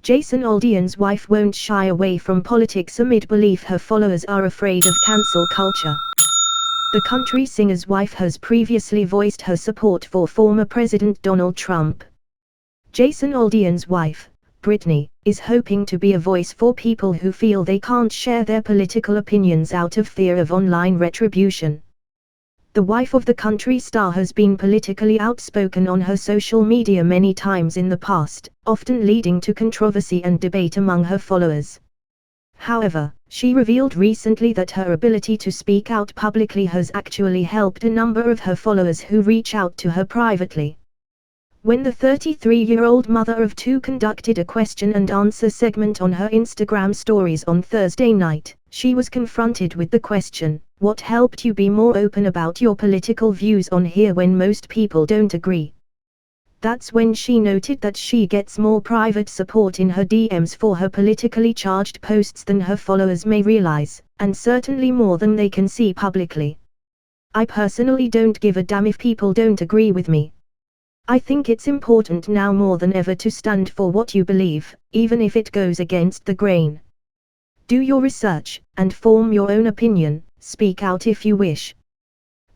Jason Aldean's wife won't shy away from politics amid belief her followers are afraid of cancel culture. The country singer's wife has previously voiced her support for former President Donald Trump. Jason Aldean's wife, Britney, is hoping to be a voice for people who feel they can't share their political opinions out of fear of online retribution. The wife of the country star has been politically outspoken on her social media many times in the past, often leading to controversy and debate among her followers. However, she revealed recently that her ability to speak out publicly has actually helped a number of her followers who reach out to her privately. When the 33-year-old mother of two conducted a question and answer segment on her Instagram stories on Thursday night, she was confronted with the question, "What helped you be more open about your political views on here when most people don't agree?" That's when she noted that she gets more private support in her DMs for her politically charged posts than her followers may realize, and certainly more than they can see publicly. "I personally don't give a damn if people don't agree with me. I think it's important now more than ever to stand for what you believe, even if it goes against the grain. Do your research, and form your own opinion, speak out if you wish.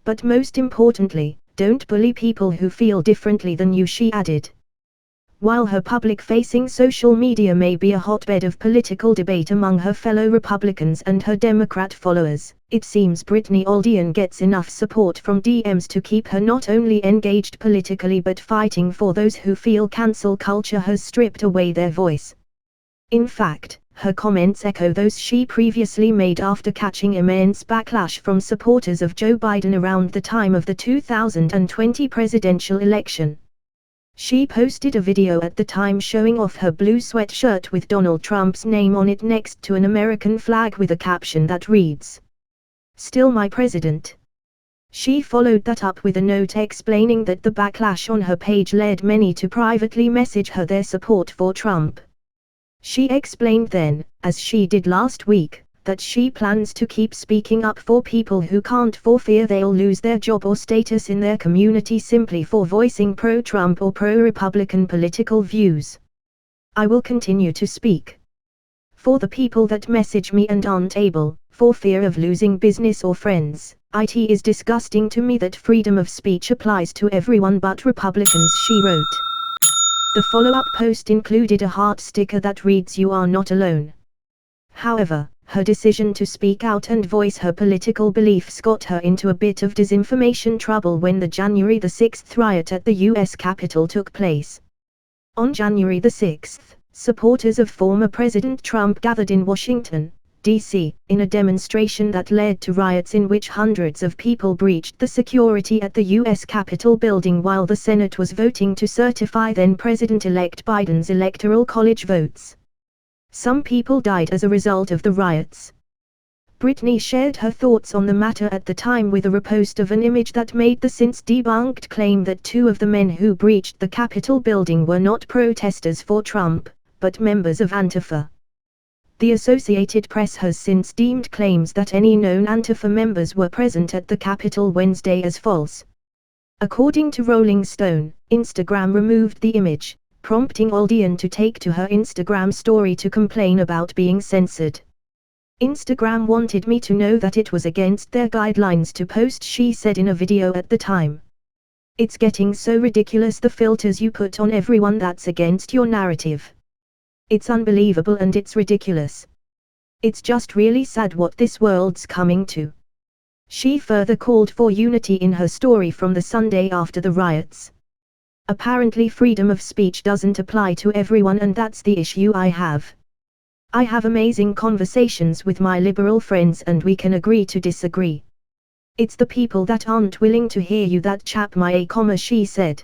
But most importantly, don't bully people who feel differently than you," she added. While her public-facing social media may be a hotbed of political debate among her fellow Republicans and her Democrat followers, it seems Britney Aldean gets enough support from DMs to keep her not only engaged politically but fighting for those who feel cancel culture has stripped away their voice. In fact, her comments echo those she previously made after catching immense backlash from supporters of Joe Biden around the time of the 2020 presidential election. She posted a video at the time showing off her blue sweatshirt with Donald Trump's name on it next to an American flag with a caption that reads, "Still my president." She followed that up with a note explaining that the backlash on her page led many to privately message her their support for Trump. She explained then, as she did last week, that she plans to keep speaking up for people who can't for fear they'll lose their job or status in their community simply for voicing pro-Trump or pro-Republican political views. "I will continue to speak for the people that message me and aren't able, for fear of losing business or friends. It is disgusting to me that freedom of speech applies to everyone but Republicans," she wrote. The follow-up post included a heart sticker that reads, "You are not alone." However, her decision to speak out and voice her political beliefs got her into a bit of disinformation trouble when the January 6 riot at the U.S. Capitol took place. On January 6, supporters of former President Trump gathered in Washington, D.C., in a demonstration that led to riots in which hundreds of people breached the security at the U.S. Capitol building while the Senate was voting to certify then-President-elect Biden's Electoral College votes. Some people died as a result of the riots. Britney shared her thoughts on the matter at the time with a repost of an image that made the since-debunked claim that two of the men who breached the Capitol building were not protesters for Trump, but members of Antifa. The Associated Press has since deemed claims that any known Antifa members were present at the Capitol Wednesday as false. According to Rolling Stone, Instagram removed the image, prompting Aldean to take to her Instagram story to complain about being censored. "Instagram wanted me to know that it was against their guidelines to post," she said in a video at the time. "It's getting so ridiculous, the filters you put on everyone that's against your narrative. It's unbelievable and it's ridiculous. It's just really sad what this world's coming to." She further called for unity in her story from the Sunday after the riots. "Apparently freedom of speech doesn't apply to everyone, and that's the issue I have. I have amazing conversations with my liberal friends and we can agree to disagree. It's the people that aren't willing to hear you that chap my," she said.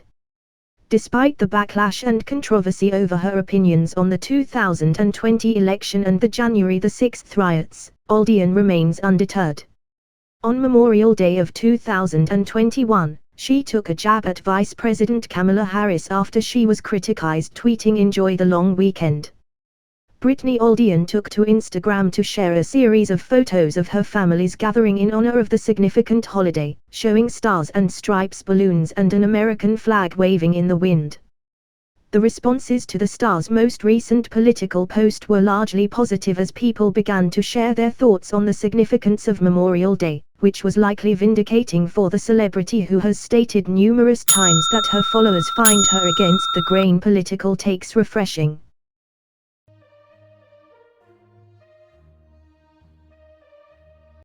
Despite the backlash and controversy over her opinions on the 2020 election and the January 6 riots, Aldean remains undeterred. On Memorial Day of 2021, she took a jab at Vice President Kamala Harris after she was criticized tweeting "Enjoy the long weekend." Britney Aldean took to Instagram to share a series of photos of her family's gathering in honor of the significant holiday, showing stars and stripes balloons and an American flag waving in the wind. The responses to the star's most recent political post were largely positive as people began to share their thoughts on the significance of Memorial Day, which was likely vindicating for the celebrity who has stated numerous times that her followers find her against the grain political takes refreshing.